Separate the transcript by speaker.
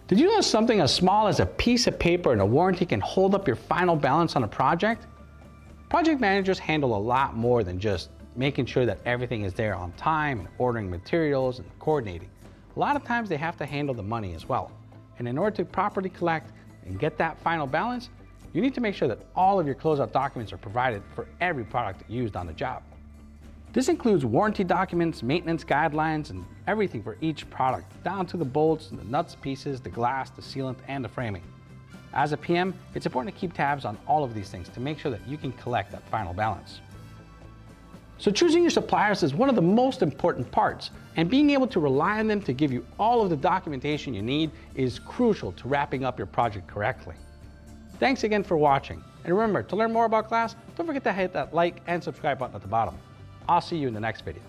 Speaker 1: Did you know something as small as a piece of paper and a warranty can hold up your final balance on a project? Project managers handle a lot more than just making sure that everything is there on time and ordering materials and coordinating. A lot of times they have to handle the money as well. And in order to properly collect and get that final balance, you need to make sure that all of your closeout documents are provided for every product used on the job. This includes warranty documents, maintenance guidelines, and everything for each product, down to the bolts, the nuts, pieces, the glass, the sealant, and the framing. As a PM, it's important to keep tabs on all of these things to make sure that you can collect that final balance. So choosing your suppliers is one of the most important parts, and being able to rely on them to give you all of the documentation you need is crucial to wrapping up your project correctly. Thanks again for watching, and remember, to learn more about glass, don't forget to hit that like and subscribe button at the bottom. I'll see you in the next video.